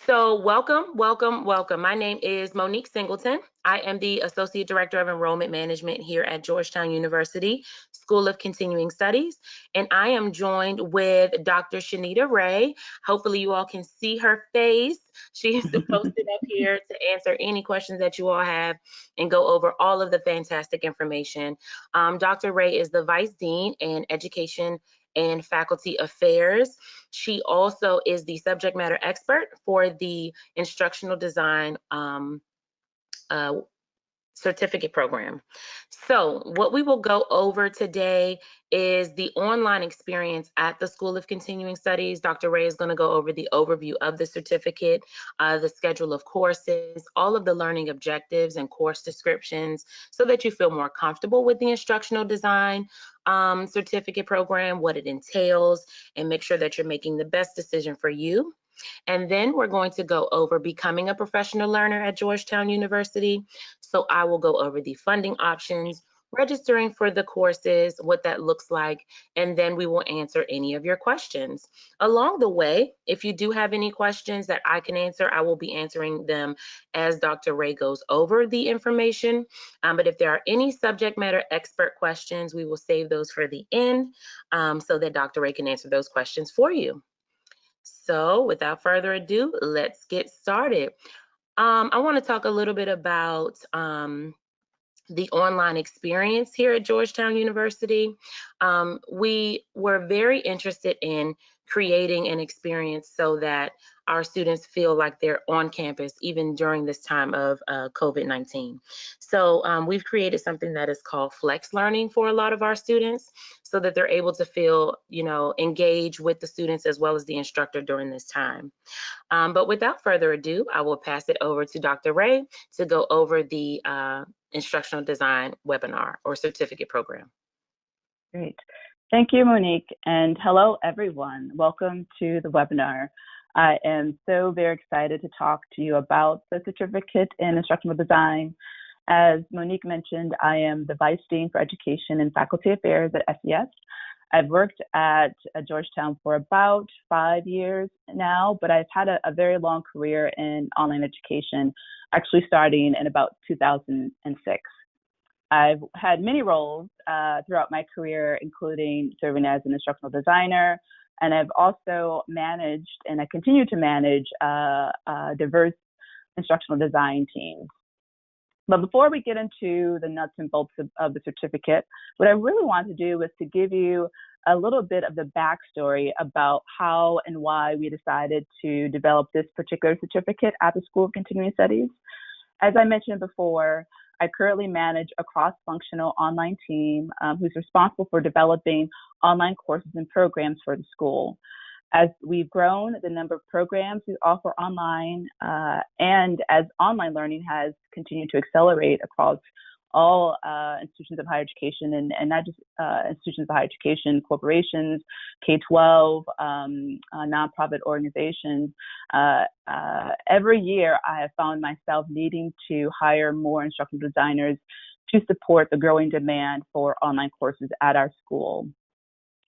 So, welcome. My name is Monique Singleton. I am the Associate Director of Enrollment Management here at Georgetown University School of Continuing Studies, and I am joined with Dr. Shanita Ray. Hopefully, you all can see her face. She's posted up here to answer any questions that you all have and go over all of the fantastic information. Dr. Ray is the Vice Dean in Education and Faculty Affairs. She also is the subject matter expert for the Instructional Design uh, certificate program. So what we will go over today is the online experience at the School of Continuing Studies. Dr. Ray is going to go over the overview of the certificate, the schedule of courses, all of the learning objectives and course descriptions so that you feel more comfortable with the instructional design certificate program, what it entails, and make sure that you're making the best decision for you. And then we're going to go over becoming a professional learner at Georgetown University. So I will go over the funding options, registering for the courses, what that looks like, and then we will answer any of your questions. Along the way, if you do have any questions that I can answer, I will be answering them as Dr. Ray goes over the information. But if there are any subject matter expert questions, we will save those for the end so that Dr. Ray can answer those questions for you. So without further ado, let's get started. I want to talk a little bit about the online experience here at Georgetown University. We were very interested in creating an experience so that our students feel like they're on campus even during this time of COVID-19. So we've created something that is called flex learning for a lot of our students so that they're able to feel, engaged with the students as well as the instructor during this time. But without further ado, I will pass it over to Dr. Ray to go over the instructional design webinar or certificate program. Great. Thank you, Monique, and hello, everyone. Welcome to the webinar. I am so very excited to talk to you about the certificate in instructional design. As Monique mentioned, I am the Vice Dean for Education and Faculty Affairs at SES. I've worked at Georgetown for about 5 years now, but I've had a very long career in online education, actually starting in about 2006. I've had many roles throughout my career, including serving as an instructional designer, and I've also managed, and I continue to manage, diverse instructional design teams. But before we get into the nuts and bolts of the certificate, what I really want to do is to give you a little bit of the backstory about how and why we decided to develop this particular certificate at the School of Continuing Studies. As I mentioned before, I currently manage a cross-functional online team who's responsible for developing online courses and programs for the school. As we've grown the number of programs we offer online, and as online learning has continued to accelerate across all institutions of higher education, and not just institutions of higher education, corporations, K-12, nonprofit organizations, every year I have found myself needing to hire more instructional designers to support the growing demand for online courses at our school.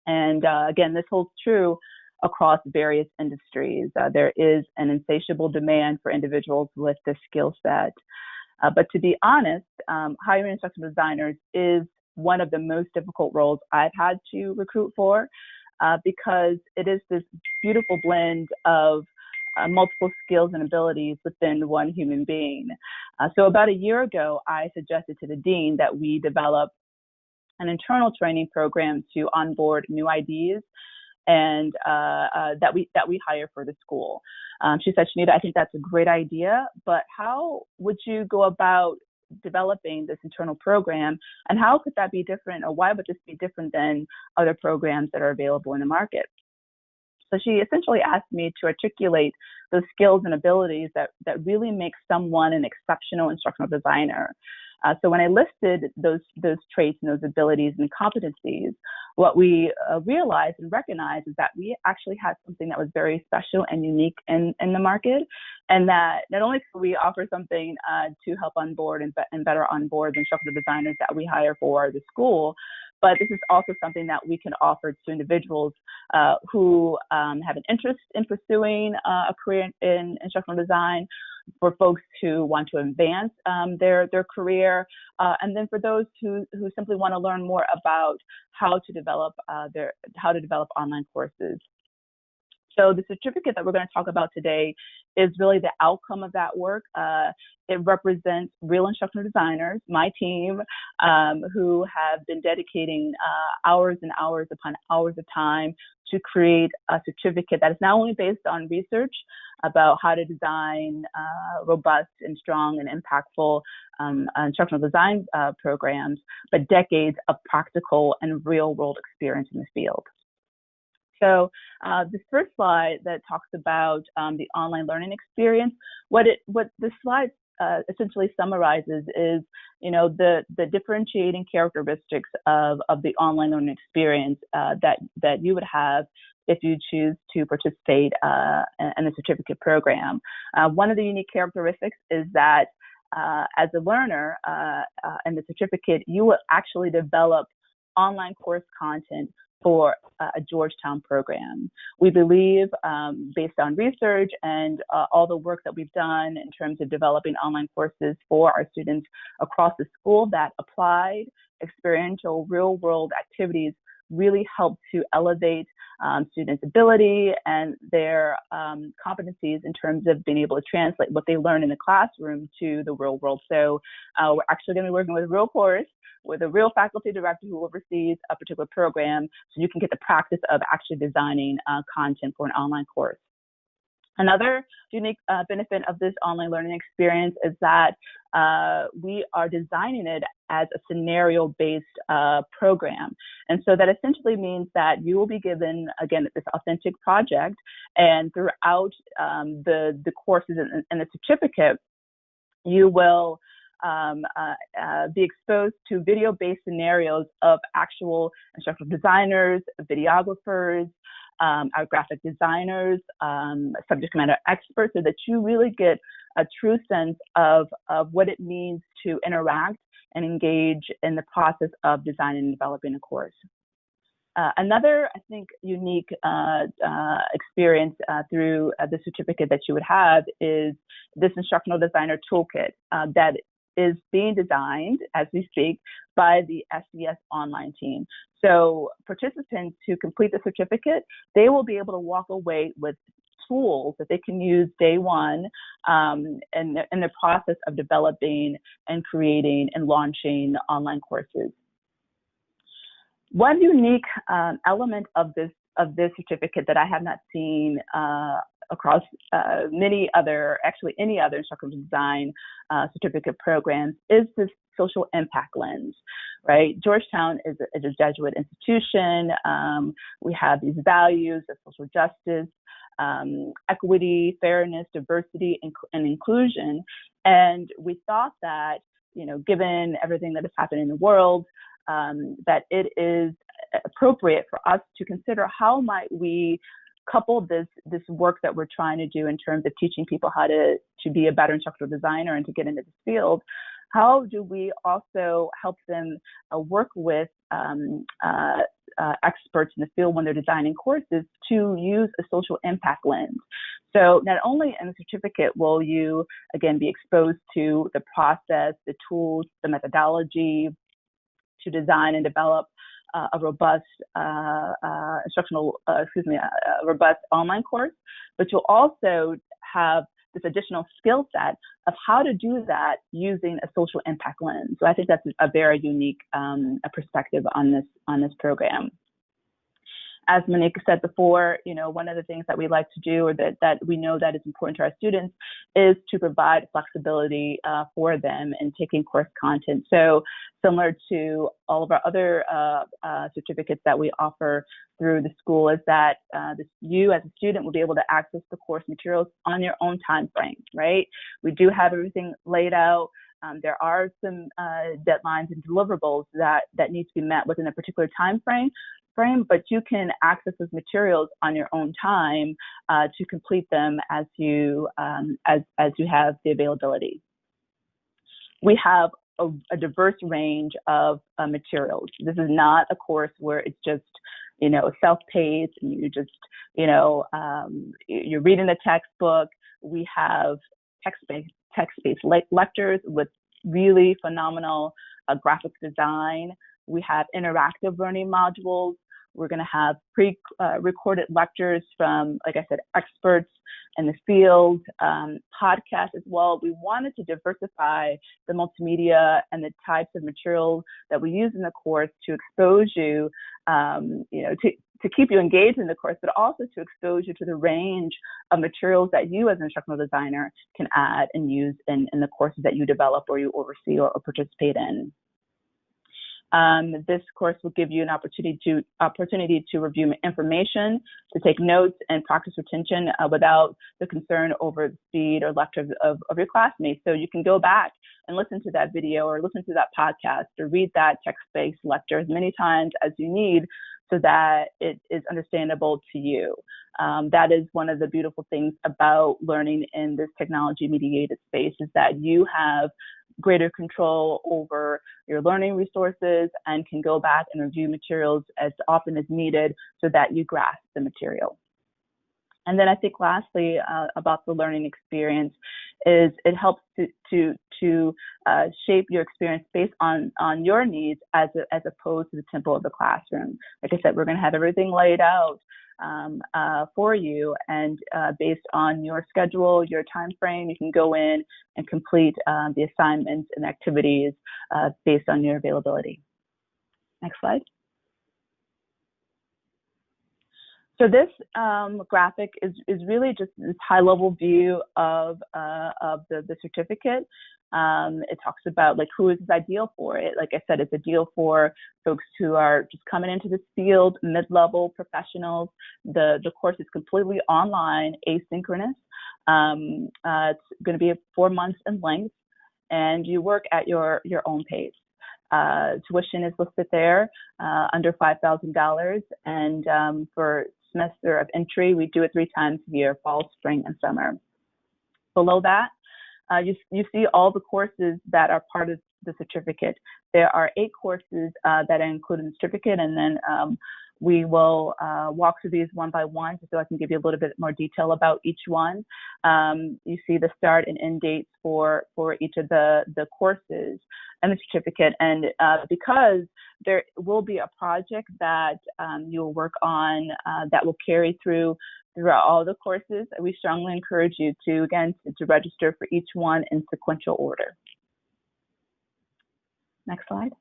And again, this holds true across various industries. There is an insatiable demand for individuals with this skill set. But to be honest, hiring instructional designers is one of the most difficult roles I've had to recruit for because it is this beautiful blend of multiple skills and abilities within one human being. So about a year ago, I suggested to the dean that we develop an internal training program to onboard new ideas and that we hire for the school. She said, Shanita, I think that's a great idea, but how would you go about developing this internal program, and how could that be different, or why would this be different than other programs that are available in the market? So she essentially asked me to articulate those skills and abilities that really make someone an exceptional instructional designer. So when I listed those traits and those abilities and competencies, what we realized and recognized is that we actually had something that was very special and unique in the market, and that not only could we offer something to help onboard and better onboard the instructional designers that we hire for the school, but this is also something that we can offer to individuals who have an interest in pursuing a career in instructional design, for folks who want to advance their career, and then for those who simply want to learn more about how to develop online courses. So the certificate that we're going to talk about today is really the outcome of that work. It represents real instructional designers, my team, who have been dedicating hours and hours upon hours of time to create a certificate that is not only based on research about how to design robust and strong and impactful instructional design programs, but decades of practical and real-world experience in the field. So this first slide that talks about the online learning experience, what this slide essentially summarizes is, the differentiating characteristics of the online learning experience that you would have if you choose to participate in a certificate program. One of the unique characteristics is that as a learner in the certificate, you will actually develop online course content for a Georgetown program. We believe, based on research and all the work that we've done in terms of developing online courses for our students across the school, that applied, experiential, real-world activities really help to elevate students' ability and their competencies in terms of being able to translate what they learn in the classroom to the real world. So we're actually going to be working with a real course with a real faculty director who oversees a particular program, so you can get the practice of actually designing content for an online course. Another unique benefit of this online learning experience is that we are designing it as a scenario-based program. And so that essentially means that you will be given, again, this authentic project, and throughout the courses and the certificate, you will be exposed to video-based scenarios of actual instructional designers, videographers, our graphic designers, subject matter experts, so that you really get a true sense of what it means to interact and engage in the process of designing and developing a course. Another, I think, unique experience through the certificate that you would have is this instructional designer toolkit that is being designed as we speak by the SES online team. So participants who complete the certificate, they will be able to walk away with tools that they can use day one in the process of developing and creating and launching online courses. One unique element of this certificate that I have not seen across any other instructional design certificate programs is this social impact lens, right? Georgetown is a Jesuit institution. We have these values of social justice, equity, fairness, diversity, and inclusion. And we thought that, given everything that has happened in the world, that it is appropriate for us to consider how might we couple this work that we're trying to do in terms of teaching people how to be a better instructional designer and to get into this field. How do we also help them work with experts in the field when they're designing courses to use a social impact lens? So not only in the certificate will you, again, be exposed to the process, the tools, the methodology to design and develop a robust robust online course, but you'll also have this additional skill set of how to do that using a social impact lens. So I think that's a very unique perspective on this program. As Monique said before, one of the things that we like to do, or that we know that is important to our students, is to provide flexibility for them in taking course content. So similar to all of our other certificates that we offer through the school, is that you as a student will be able to access the course materials on your own time frame, right? We do have everything laid out. There are some deadlines and deliverables that need to be met within a particular time frame, but you can access those materials on your own time to complete them as you have the availability. We have a diverse range of materials. This is not a course where it's just, self-paced and you just, you're reading a textbook. We have text-based lectures with really phenomenal graphic design. We have interactive learning modules. We're going to have pre-recorded lectures from, like I said, experts in the field, podcasts as well. We wanted to diversify the multimedia and the types of materials that we use in the course to expose you, to keep you engaged in the course, but also to expose you to the range of materials that you as an instructional designer can add and use in the courses that you develop or you oversee or participate in. This course will give you an opportunity to review information, to take notes and practice retention without the concern over the speed or lecture of your classmates. So you can go back and listen to that video or listen to that podcast or read that text-based lecture as many times as you need so that it is understandable to you. That is one of the beautiful things about learning in this technology-mediated space, is that you have greater control over your learning resources and can go back and review materials as often as needed so that you grasp the material. And then I think lastly about the learning experience is it helps to shape your experience based on your needs as opposed to the tempo of the classroom. Like I said, we're going to have everything laid out for you, and based on your schedule, your time frame, you can go in and complete the assignments and activities based on your availability. Next slide. So this graphic is really just this high-level view of the certificate. It talks about like who is ideal for it. Like I said, it's ideal for folks who are just coming into this field, mid-level professionals. The course is completely online, asynchronous. It's going to be 4 months in length, and you work at your own pace. Tuition is listed there under $5,000, and for semester of entry, we do it 3 times a year: fall, spring, and summer. Below that, you see all the courses that are part of the certificate. There are 8 courses that are included in the certificate, and then we will walk through these one by one so I can give you a little bit more detail about each one. You see the start and end dates for each of the courses and the certificate. And because there will be a project that you'll work on that will carry throughout all the courses, we strongly encourage you to register for each one in sequential order. Next slide.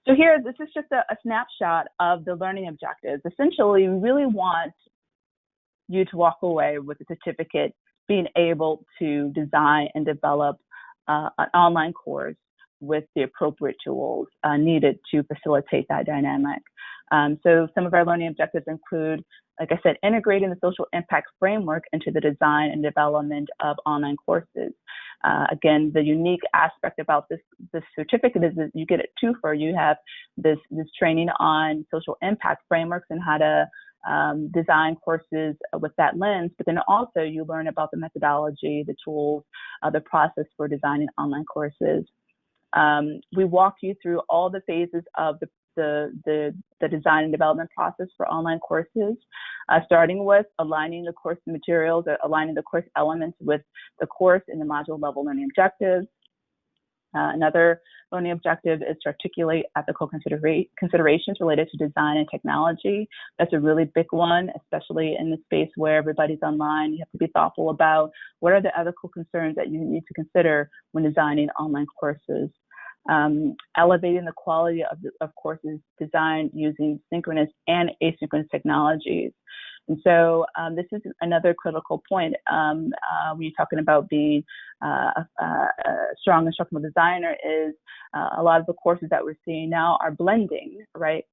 So here, this is just a snapshot of the learning objectives. Essentially, we really want you to walk away with a certificate being able to design and develop an online course with the appropriate tools needed to facilitate that dynamic. So some of our learning objectives include, like I said, integrating the social impact framework into the design and development of online courses. Again, the unique aspect about this certificate is that you get it twofer. You have this training on social impact frameworks and how to design courses with that lens, but then also you learn about the methodology, the tools, the process for designing online courses. We walk you through all the phases of the design and development process for online courses, starting with aligning the course materials, or aligning the course elements with the course and the module level learning objectives. Another learning objective is to articulate ethical considerations related to design and technology. That's a really big one, especially in the space where everybody's online. You have to be thoughtful about what are the ethical concerns that you need to consider when designing online courses. Elevating the quality of courses designed using synchronous and asynchronous technologies. And so this is another critical point when you're talking about being a strong instructional designer is a lot of the courses that we're seeing now are blending, right?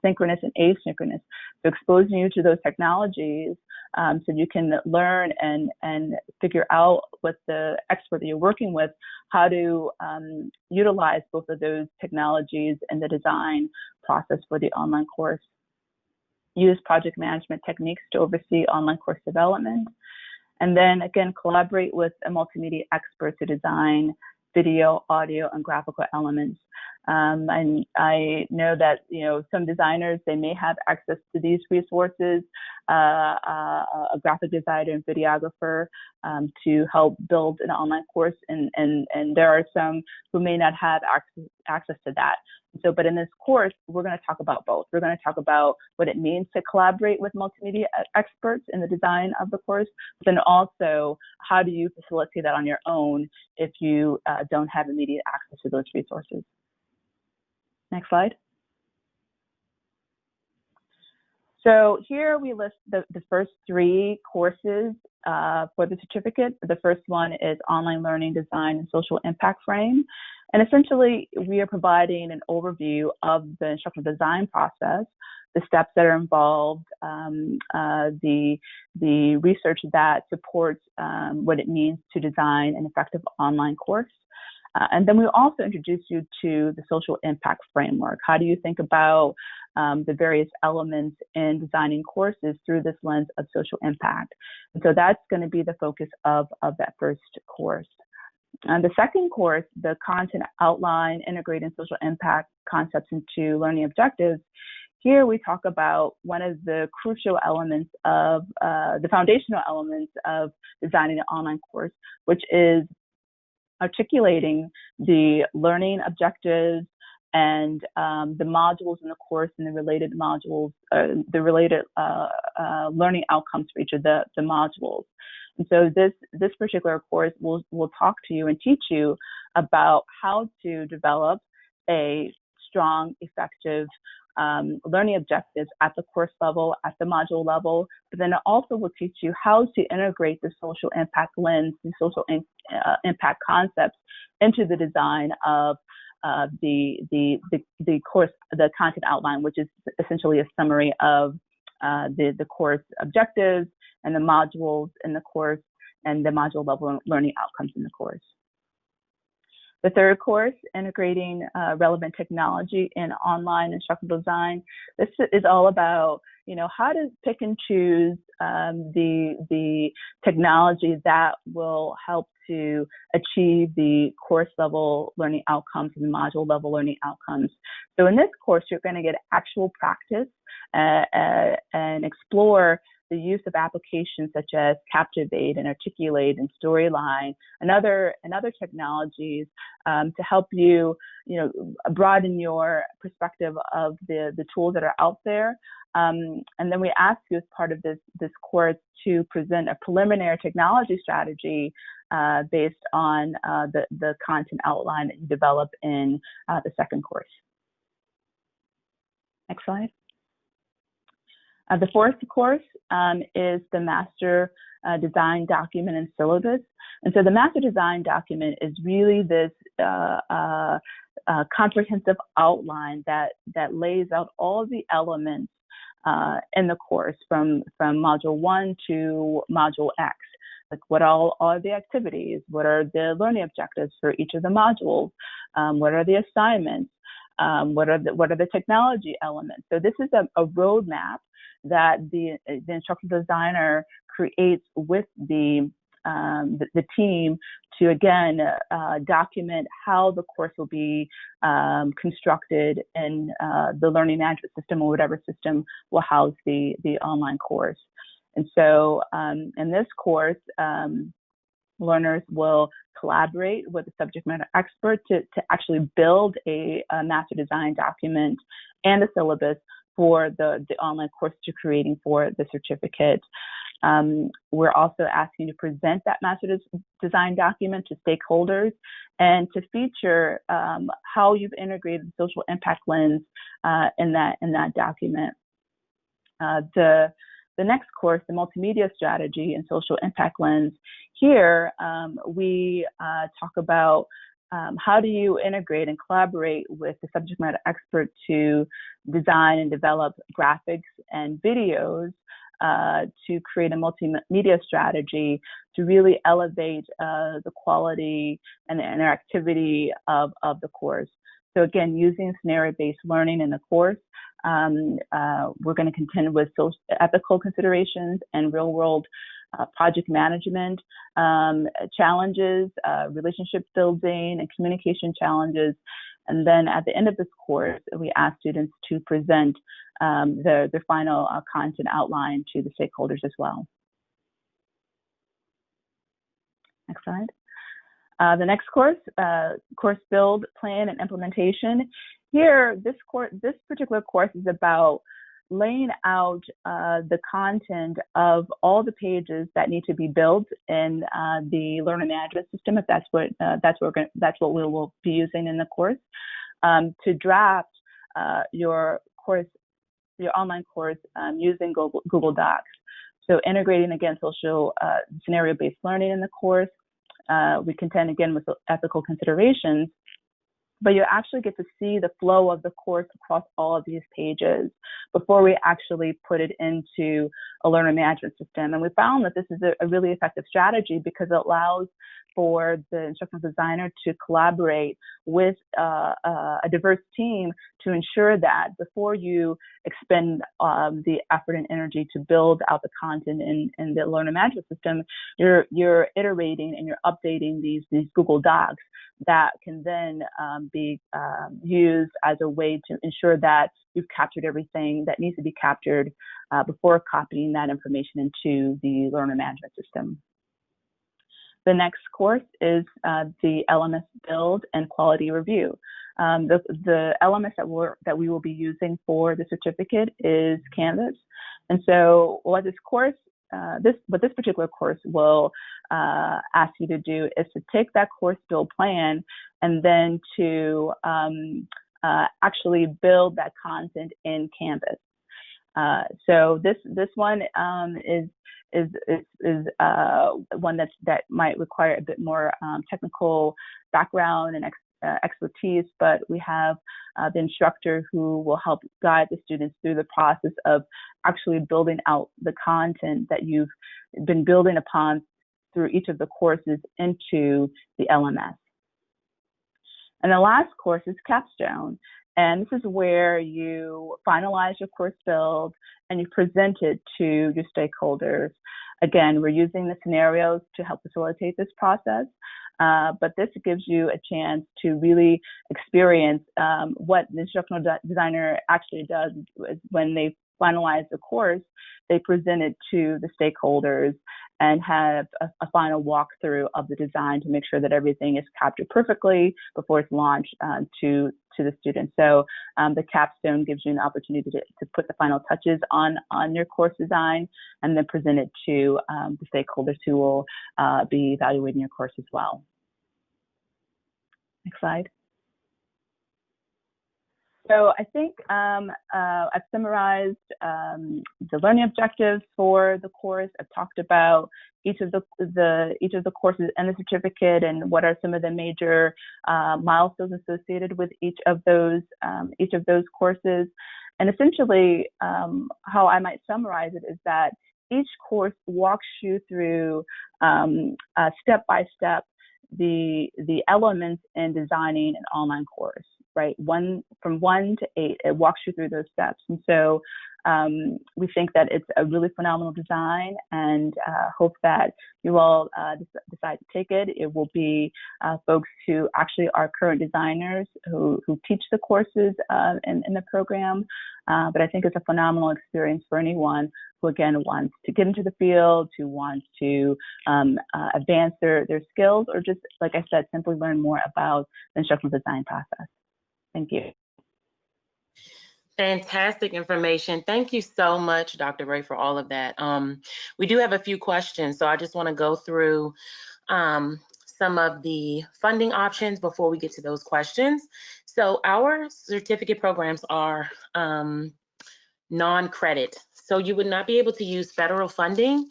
Synchronous and asynchronous. So exposing you to those technologies so you can learn and figure out with the expert that you're working with how to utilize both of those technologies in the design process for the online course. Use project management techniques to oversee online course development. And then again, collaborate with a multimedia expert to design video, audio, and graphical elements. And I know that, some designers, they may have access to these resources, a graphic designer and videographer to help build an online course. And there are some who may not have access to that. So, but in this course, we're going to talk about both. We're going to talk about what it means to collaborate with multimedia experts in the design of the course, but then also how do you facilitate that on your own if you don't have immediate access to those resources. Next slide. So here we list the first 3 courses for the certificate. The first one is Online Learning Design and Social Impact Frame. And essentially, we are providing an overview of the instructional design process, the steps that are involved, the research that supports what it means to design an effective online course. And then we also introduce you to the social impact framework. How do you think about the various elements in designing courses through this lens of social impact? And so that's going to be the focus of that first course. And the second course, the content outline, integrating social impact concepts into learning objectives. Here we talk about one of the crucial elements of the foundational elements of designing an online course, which is articulating the learning objectives and the modules in the course and the related modules, the related learning outcomes for each of the modules. And so this particular course will talk to you and teach you about how to develop a strong, effective learning objectives at the course level, at the module level, but then it also will teach you how to integrate the social impact lens, the social impact concepts into the design of the course, the content outline, which is essentially a summary of the course objectives and the modules in the course and the module level learning outcomes in the course. The third course, integrating relevant technology in online instructional design. This is all about, how to pick and choose the technology that will help to achieve the course level learning outcomes and module level learning outcomes. So in this course, you're going to get actual practice and explore the use of applications such as Captivate and Articulate and Storyline and other technologies to help you, broaden your perspective of the tools that are out there. And then we ask you as part of this course to present a preliminary technology strategy based on the content outline that you develop in the second course. Next slide. The fourth course is the Master Design Document and Syllabus. And so the Master Design Document is really this comprehensive outline that lays out all the elements in the course from Module 1 to Module X. Like what are the activities? What are the learning objectives for each of the modules? What are the assignments? What are the technology elements? So this is a roadmap that the instructional designer creates with the team to again document how the course will be constructed in the learning management system or whatever system will house the online course. And so in this course, learners will collaborate with a subject matter expert to actually build a master design document and a syllabus for the online course you're creating for the certificate. We're also asking you to present that master design document to stakeholders and to feature how you've integrated the social impact lens in that document. The next course, the Multimedia Strategy and Social Impact Lens, here we talk about how do you integrate and collaborate with the subject matter expert to design and develop graphics and videos to create a multimedia strategy to really elevate the quality and the interactivity of the course. So again, using scenario-based learning in the course, we're going to contend with ethical considerations and real-world project management challenges, relationship building, and communication challenges. And then at the end of this course, we ask students to present their final content outline to the stakeholders as well. Next slide. The next course, course build, plan, and implementation. Here, this particular course is about laying out the content of all the pages that need to be built in the learner management system, if that's what we will be using in the course, to draft your online course using Google Docs. So integrating again social scenario-based learning in the course. We contend again with ethical considerations, but you actually get to see the flow of the course across all of these pages before we actually put it into a learner management system. And we found that this is a really effective strategy because it allows for the instructional designer to collaborate with a diverse team to ensure that before you expend the effort and energy to build out the content in the learner management system, you're iterating and you're updating these Google Docs that can then be used as a way to ensure that you've captured everything that needs to be captured before copying that information into the learner management system. The next course is the LMS build and quality review. The LMS that we will be using for the certificate is Canvas. And so what this particular course will ask you to do is to take that course build plan and then to actually build that content in Canvas. So this one is one that might require a bit more technical background and expertise, but we have the instructor who will help guide the students through the process of actually building out the content that you've been building upon through each of the courses into the LMS. And the last course is Capstone. And this is where you finalize your course build and you present it to your stakeholders. Again, we're using the scenarios to help facilitate this process, but this gives you a chance to really experience what the instructional designer actually does is when they finalize the course, they present it to the stakeholders and have a final walkthrough of the design to make sure that everything is captured perfectly before it's launched to the students. So the capstone gives you an opportunity to put the final touches on your course design and then present it to the stakeholders who will be evaluating your course as well. Next slide. So I think I've summarized the learning objectives for the course. I've talked about each of the courses and the certificate and what are some of the major milestones associated with each of those courses. And essentially, how I might summarize it is that each course walks you through step by step the elements in designing an online course. Right, from 1 to 8, it walks you through those steps. And so we think that it's a really phenomenal design and hope that you all decide to take it. It will be folks who actually are current designers who teach the courses in the program. But I think it's a phenomenal experience for anyone who, again, wants to get into the field, who wants to advance their skills, or just, like I said, simply learn more about the instructional design process. Thank you. Fantastic information. Thank you so much, Dr. Ray, for all of that. We do have a few questions, so I just want to go through some of the funding options before we get to those questions. So our certificate programs are non-credit, so you would not be able to use federal funding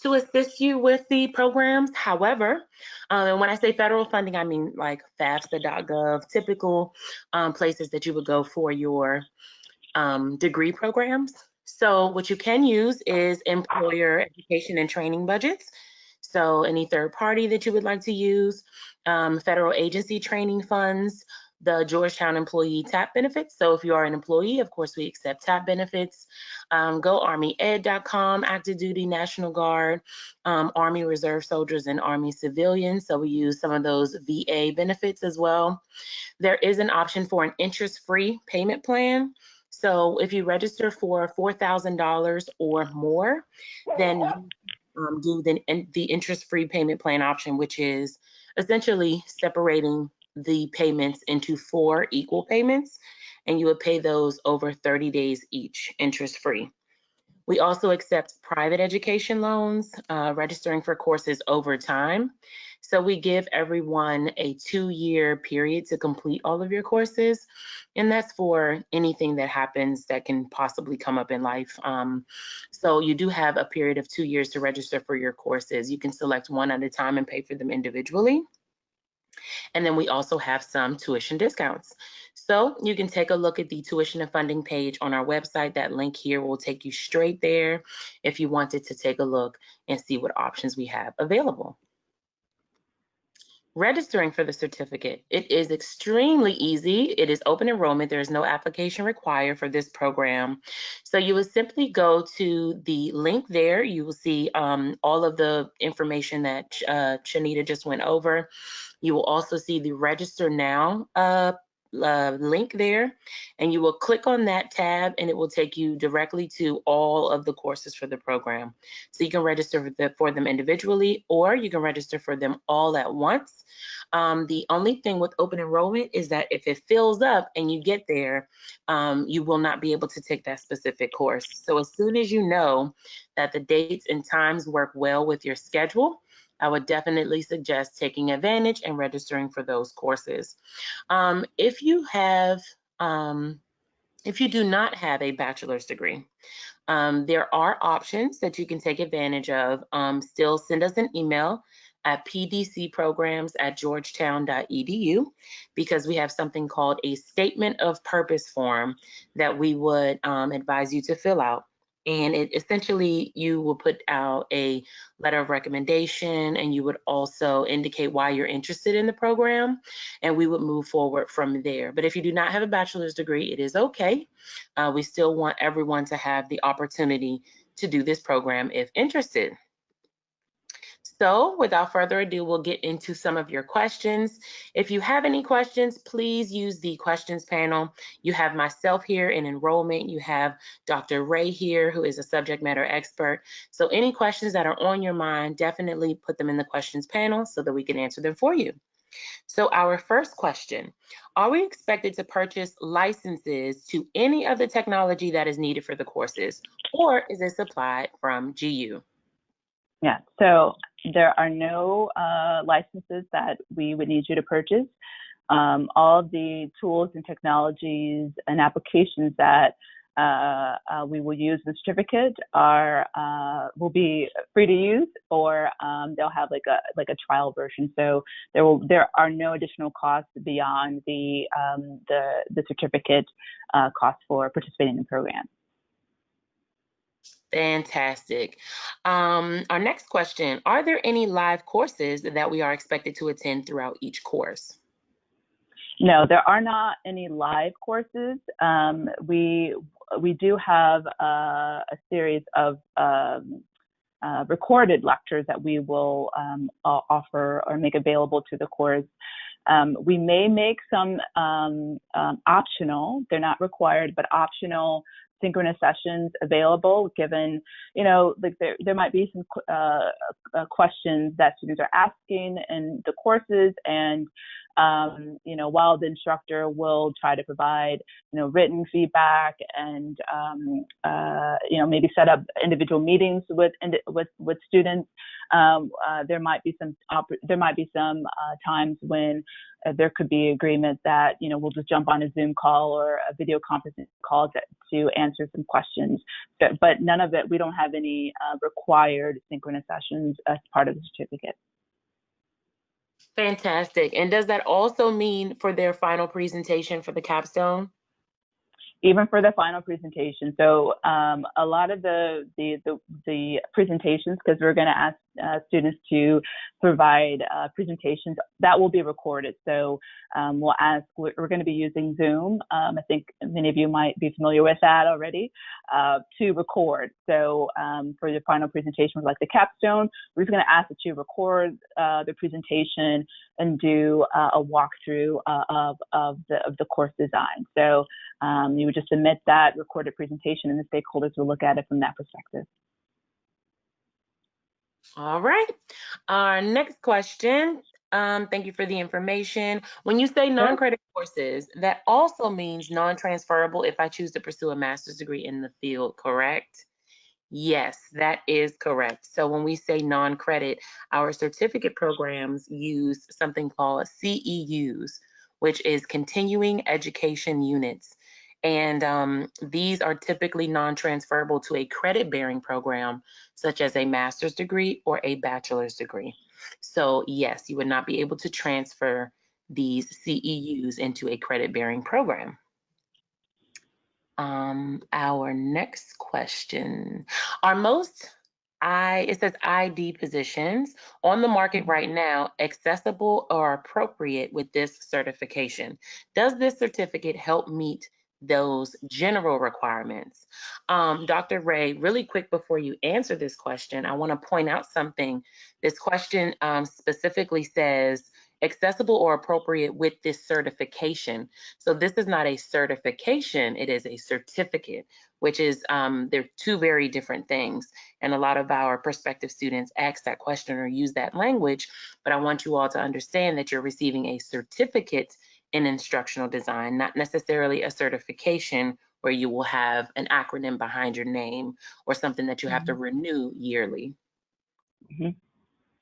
to assist you with the programs. However, and when I say federal funding, I mean like FAFSA.gov, typical places that you would go for your degree programs. So what you can use is employer education and training budgets. So any third party that you would like to use, federal agency training funds, the Georgetown employee TAP benefits. So if you are an employee, of course, we accept TAP benefits. GoArmyEd.com, active duty, National Guard, Army Reserve soldiers, and Army civilians. So we use some of those VA benefits as well. There is an option for an interest-free payment plan. So if you register for $4,000 or more, then you do the interest-free payment plan option, which is essentially separating the payments into 4 equal payments, and you would pay those over 30 days each, interest-free. We also accept private education loans, registering for courses over time. So we give everyone a 2-year period to complete all of your courses, and that's for anything that happens that can possibly come up in life. So you do have a period of 2 years to register for your courses. You can select one at a time and pay for them individually. And then we also have some tuition discounts. So you can take a look at the tuition and funding page on our website. That link here will take you straight there if you wanted to take a look and see what options we have available. Registering for the certificate. It is extremely easy. It is open enrollment. There is no application required for this program. So you would simply go to the link there. You will see all of the information that Shanita just went over. You will also see the Register Now link there, and you will click on that tab and it will take you directly to all of the courses for the program. So you can register for them individually, or you can register for them all at once. The only thing with open enrollment is that if it fills up and you get there, you will not be able to take that specific course. So as soon as you know that the dates and times work well with your schedule, I would definitely suggest taking advantage and registering for those courses. If you do not have a bachelor's degree, there are options that you can take advantage of. Still send us an email at pdcprograms@georgetown.edu, because we have something called a statement of purpose form that we would advise you to fill out. And it essentially, you will put out a letter of recommendation, and you would also indicate why you're interested in the program, and we would move forward from there. But if you do not have a bachelor's degree, it is okay. We still want everyone to have the opportunity to do this program if interested. So without further ado, we'll get into some of your questions. If you have any questions, please use the questions panel. You have myself here in enrollment. You have Dr. Ray here, who is a subject matter expert. So any questions that are on your mind, definitely put them in the questions panel so that we can answer them for you. So our first question, are we expected to purchase licenses to any of the technology that is needed for the courses, or is it supplied from GU? Yeah, so there are no licenses that we would need you to purchase. All of the tools and technologies and applications that we will use the certificate will be free to use, or they'll have like a trial version. So there are no additional costs beyond the certificate cost for participating in the program. Fantastic. Our next question, are there any live courses that we are expected to attend throughout each course? No, there are not any live courses. We do have a series of recorded lectures that we will offer or make available to the course. We may make some optional, they're not required, but optional synchronous sessions available, given, like there might be some questions that students are asking in the courses, and while the instructor will try to provide, written feedback and, maybe set up individual meetings with students, there might be some times when there could be agreement that, we'll just jump on a Zoom call or a video conferencing call to answer some questions. But none of it, we don't have any required synchronous sessions as part of the certificate. Fantastic. And does that also mean for their final presentation for the capstone? Even for the final presentation. So a lot of the presentations, because we're going to ask students to provide presentations that will be recorded. So we're going to be using Zoom. I think many of you might be familiar with that already, to record. So for the final presentation, like the capstone, we're just going to ask that you record the presentation and do a walkthrough of the course design. So you would just submit that recorded presentation, and the stakeholders will look at it from that perspective. All right. Our next question. Thank you for the information. When you say non-credit courses, that also means non-transferable if I choose to pursue a master's degree in the field, correct? Yes, that is correct. So when we say non-credit, our certificate programs use something called CEUs, which is continuing education units. And these are typically non-transferable to a credit-bearing program, such as a master's degree or a bachelor's degree. So yes, you would not be able to transfer these CEUs into a credit-bearing program. Our next question. Are most it says ID positions on the market right now accessible or appropriate with this certification? Does this certificate help meet those general requirements? Dr. Ray, really quick before you answer this question, I want to point out something. This question specifically says accessible or appropriate with this certification. So this is not a certification, it is a certificate, which is, they're two very different things. And a lot of our prospective students ask that question or use that language, but I want you all to understand that you're receiving a certificate in instructional design, not necessarily a certification where you will have an acronym behind your name or something that you have to renew yearly.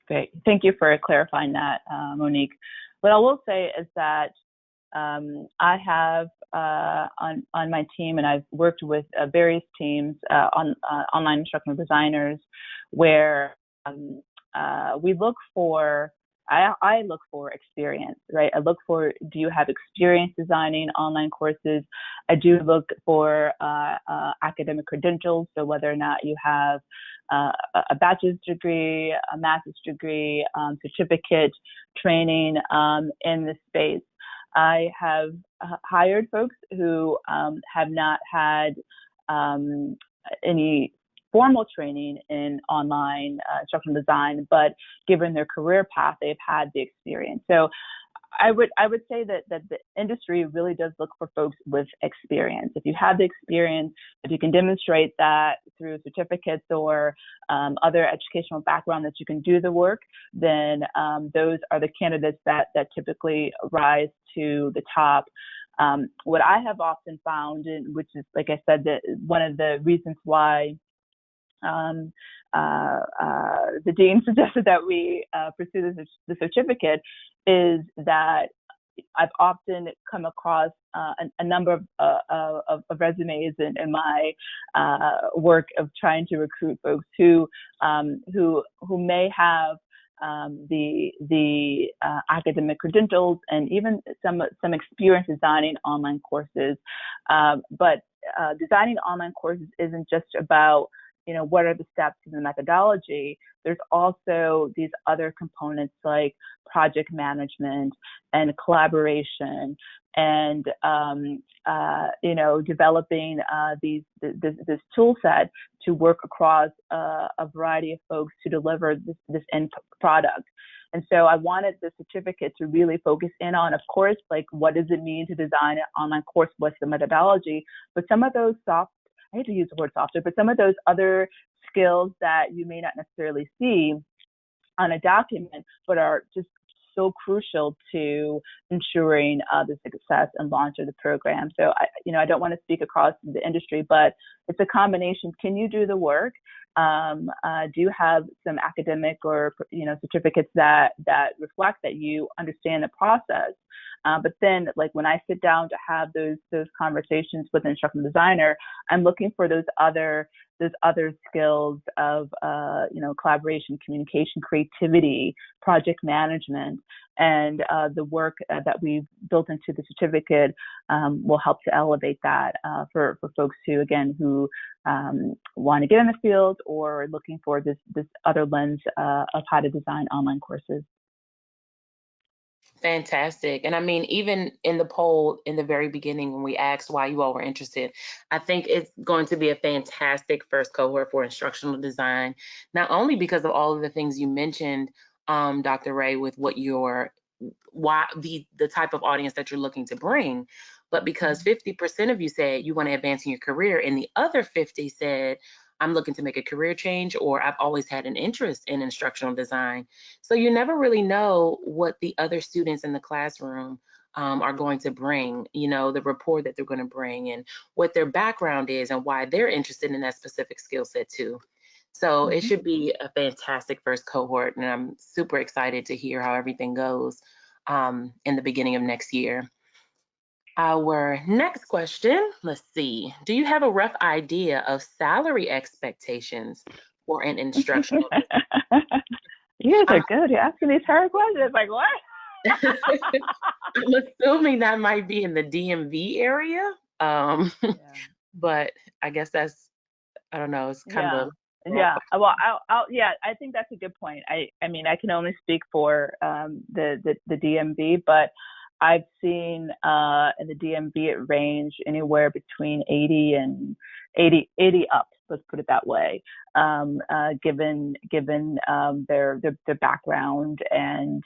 Great. Thank you for clarifying that, Monique. What I will say is that I have on my team, and I've worked with various teams on online instructional designers, where we look for, I look for experience, right? I look for, do you have experience designing online courses? I do look for academic credentials, so whether or not you have a bachelor's degree, a master's degree, certificate, training in this space. I have hired folks who have not had any formal training in online instructional design, but given their career path, they've had the experience. So I would say that the industry really does look for folks with experience. If you have the experience, if you can demonstrate that through certificates or other educational background that you can do the work, then those are the candidates that typically rise to the top. What I have often found, which is, like I said, that one of the reasons why the dean suggested that we pursue the certificate, is that I've often come across a number of resumes in my work of trying to recruit folks who may have the academic credentials and even some experience designing online courses, but designing online courses isn't just about, you know, what are the steps in the methodology. There's also these other components like project management and collaboration, and you know, developing this tool set to work across a variety of folks to deliver this end product. And so I wanted the certificate to really focus in on, of course, like, what does it mean to design an online course? What's the methodology? But some of those I hate to use the word software, but some of those other skills that you may not necessarily see on a document, but are just so crucial to ensuring the success and launch of the program. So I don't want to speak across the industry, but it's a combination. Can you do the work? Do you have some academic or certificates that reflect that you understand the process? But then, like, when I sit down to have those conversations with an instructional designer, I'm looking for those other other skills of collaboration, communication, creativity, project management, and the work that we've built into the certificate will help to elevate that for folks who want to get in the field or looking for this other lens of how to design online courses. Fantastic. And I mean, even in the poll in the very beginning, when we asked why you all were interested, I think it's going to be a fantastic first cohort for instructional design, not only because of all of the things you mentioned, Dr. Ray, with what why the type of audience that you're looking to bring, but because 50% of you said you want to advance in your career, and the other 50 said, I'm looking to make a career change, or I've always had an interest in instructional design. So you never really know what the other students in the classroom are going to bring, the rapport that they're going to bring and what their background is and why they're interested in that specific skill set too. So it should be a fantastic first cohort, and I'm super excited to hear how everything goes in the beginning of next year. Our next question, let's see. Do you have a rough idea of salary expectations for an instructional design? You guys are good. You're asking these hard questions. Like, what? I'm assuming that might be in the DMV area. But I guess I don't know, it's kind of a yeah. Well, I think that's a good point. I mean, I can only speak for the DMV, but I've seen in the DMV it range anywhere between 80 and 80 up. Let's put it that way. Given their background and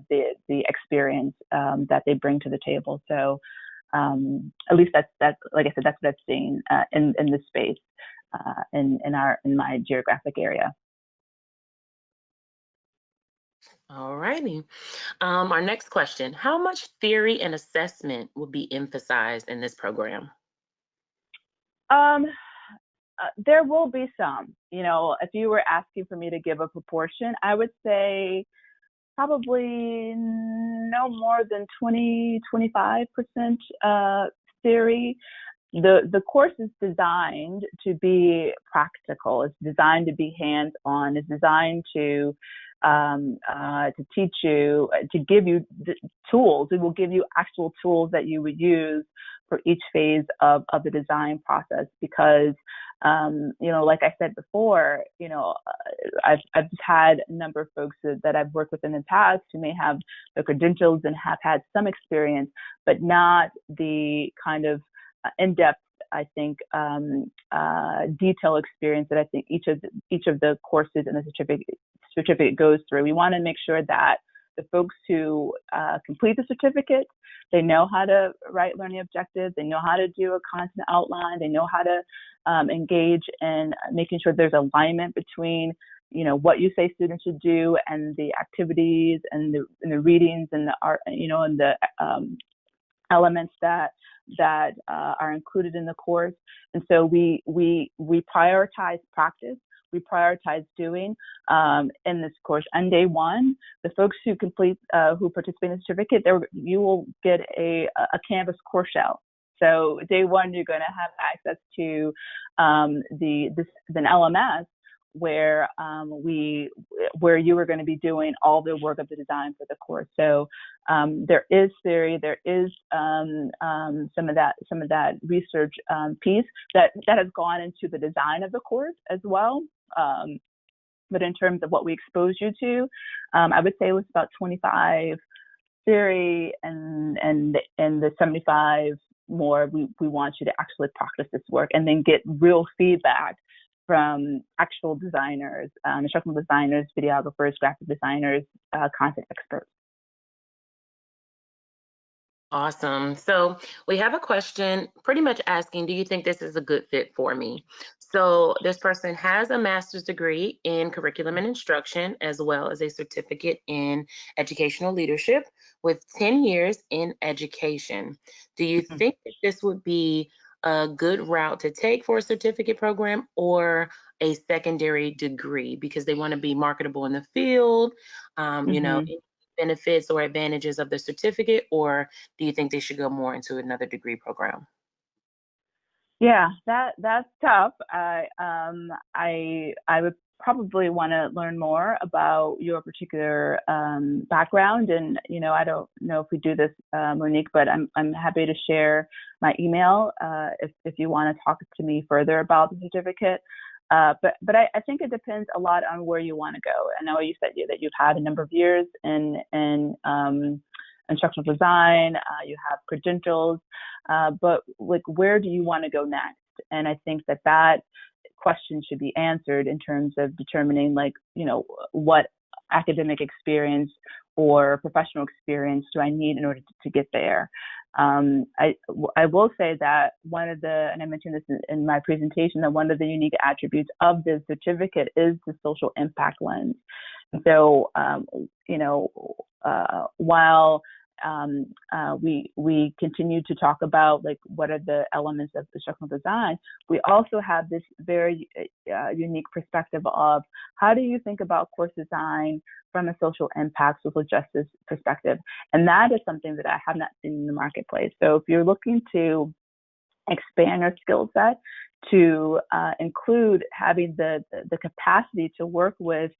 the experience that they bring to the table. So at least that's like I said, that's what I've seen in this space in my geographic area. All righty. Our next question, how much theory and assessment will be emphasized in this program? There will be some. If you were asking for me to give a proportion, I would say probably no more than 20-25% theory. The course is designed to be practical. It's designed to be hands-on. It's designed to teach you, to give you tools. It will give you actual tools that you would use for each phase of the design process. Because, like I said before, I've just had a number of folks that I've worked with in the past who may have the credentials and have had some experience, but not the kind of in-depth, I think, detailed experience that I think each of the courses in the certificate goes through. We want to make sure that the folks who complete the certificate, they know how to write learning objectives, they know how to do a content outline, they know how to engage in making sure there's alignment between what you say students should do and the activities and the readings and the art, and the elements that are included in the course. And so we prioritize practice. We prioritize doing in this course. On day one, the folks who participate in the certificate, you will get a Canvas course shell. So day one, you're going to have access to an LMS where you are going to be doing all the work of the design for the course. So there is theory, there is some of that research piece that has gone into the design of the course as well. But in terms of what we expose you to, I would say it was about 25 theory and the 75 more. We want you to actually practice this work and then get real feedback from actual designers, instructional designers, videographers, graphic designers, content experts. Awesome. So we have a question pretty much asking, do you think this is a good fit for me? So this person has a master's degree in curriculum and instruction, as well as a certificate in educational leadership with 10 years in education. Do you think that this would be a good route to take for a certificate program or a secondary degree because they want to be marketable in the field, benefits or advantages of the certificate, or do you think they should go more into another degree program? Yeah, that's tough. I would probably want to learn more about your particular background, and I don't know if we do this, Monique, but I'm happy to share my email if you want to talk to me further about the certificate. But I think it depends a lot on where you want to go. I know you said that you've had a number of years in instructional design. You have credentials, but like, where do you want to go next? And I think that question should be answered in terms of determining, like, what academic experience or professional experience do I need in order to get there. I will say that one of the, and I mentioned this in my presentation, that one of the unique attributes of this certificate is the social impact lens. And so, while we continue to talk about, like, what are the elements of instructional design, we also have this very unique perspective of how do you think about course design from a social impact, social justice perspective. And that is something that I have not seen in the marketplace. So if you're looking to expand your skill set to include having the capacity to work with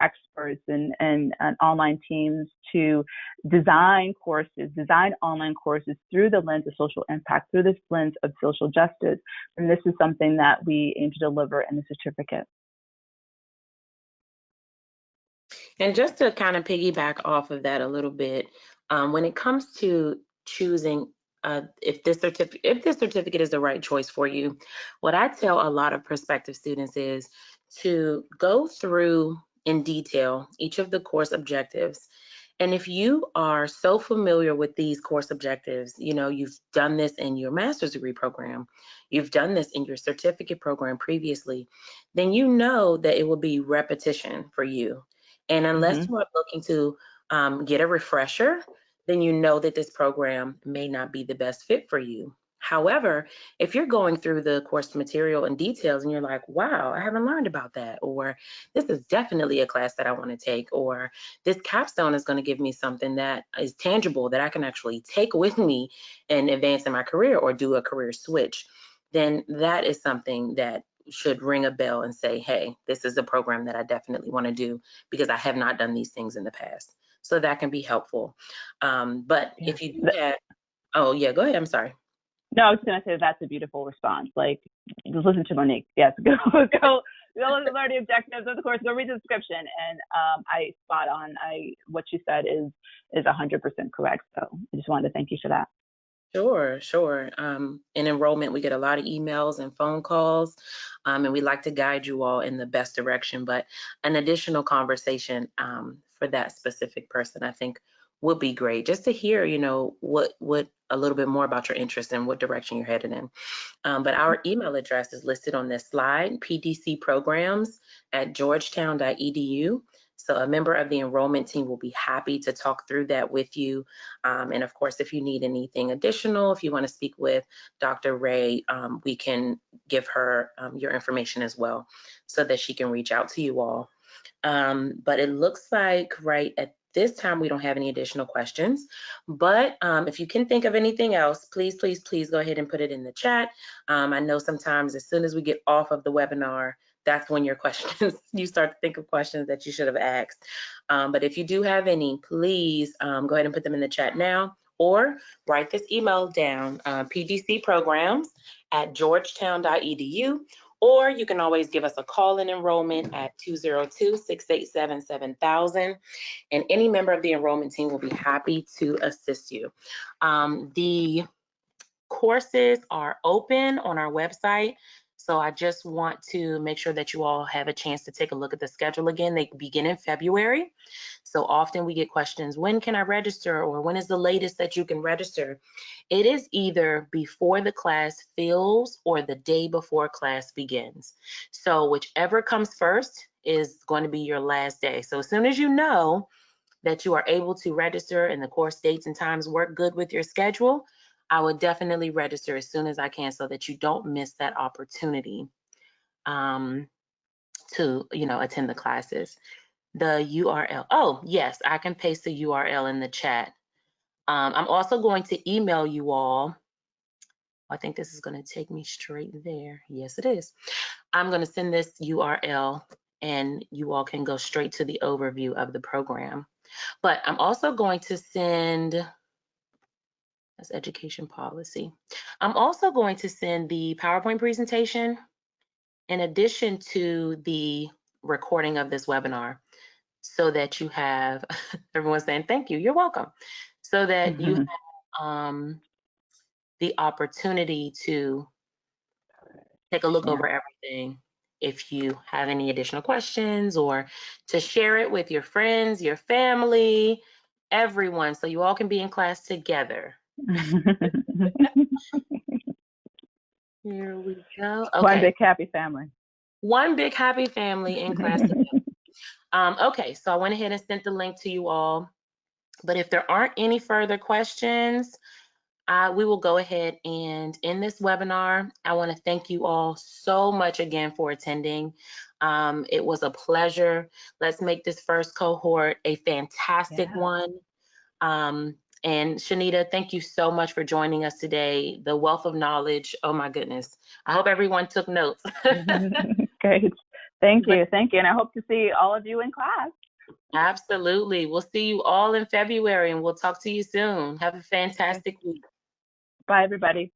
experts and online teams to design online courses through the lens of social impact, through this lens of social justice. And this is something that we aim to deliver in the certificate. And just to kind of piggyback off of that a little bit, when it comes to choosing if this certificate is the right choice for you, what I tell a lot of prospective students is to go through in detail each of the course objectives. And if you are so familiar with these course objectives, you've done this in your master's degree program, you've done this in your certificate program previously, then you know that it will be repetition for you. And unless you are looking to get a refresher, then you know that this program may not be the best fit for you. However, if you're going through the course material and details and you're like, wow, I haven't learned about that, or this is definitely a class that I want to take, or this capstone is going to give me something that is tangible that I can actually take with me and advance in my career or do a career switch, then that is something that should ring a bell and say, hey, this is a program that I definitely want to do because I have not done these things in the past. So that can be helpful. But Yeah. if you do have, oh yeah, go ahead. I'm sorry. No, I was going to say that's a beautiful response. Like, just listen to Monique. Yes, go learn the objectives of the course. Go read the description, and I spot on. What you said is 100% correct. So I just wanted to thank you for that. Sure. In enrollment, we get a lot of emails and phone calls, and we like to guide you all in the best direction. But an additional conversation for that specific person, I think, would be great, just to hear, what a little bit more about your interest and what direction you're headed in. But our email address is listed on this slide, pdcprograms@georgetown.edu. So a member of the enrollment team will be happy to talk through that with you. And of course, if you need anything additional, if you want to speak with Dr. Ray, we can give her your information as well so that she can reach out to you all. But it looks like right at this time, we don't have any additional questions. But if you can think of anything else, please go ahead and put it in the chat. I know sometimes as soon as we get off of the webinar, that's when your questions, you start to think of questions that you should have asked. But if you do have any, please go ahead and put them in the chat now, or write this email down, pdcprograms@georgetown.edu. Or you can always give us a call in enrollment at 202-687-7000, and any member of the enrollment team will be happy to assist you. The courses are open on our website, so I just want to make sure that you all have a chance to take a look at the schedule again. They begin in February. So often we get questions, when can I register, or when is the latest that you can register? It is either before the class fills or the day before class begins. So whichever comes first is going to be your last day. So as soon as you know that you are able to register and the course dates and times work good with your schedule, I would definitely register as soon as I can so that you don't miss that opportunity to attend the classes. The URL. Oh, yes, I can paste the URL in the chat. I'm also going to email you all I think this is going to take me straight there. Yes, it is. I'm going to send this URL and you all can go straight to the overview of the program. But I'm also going to send, that's education policy. I'm also going to send the PowerPoint presentation in addition to the recording of this webinar so that you have, everyone's saying thank you, you're welcome, so that you have the opportunity to take a look over everything if you have any additional questions, or to share it with your friends, your family, everyone, so you all can be in class together. Here we go. Okay. One big happy family. One big happy family in class together. Okay, so I went ahead and sent the link to you all. But if there aren't any further questions, we will go ahead and end this webinar. I want to thank you all so much again for attending. It was a pleasure. Let's make this first cohort a fantastic one. And Shanita, thank you so much for joining us today. The wealth of knowledge, oh my goodness. I hope everyone took notes. Great. Thank you. Thank you. And I hope to see all of you in class. Absolutely. We'll see you all in February and we'll talk to you soon. Have a fantastic week. Bye, everybody.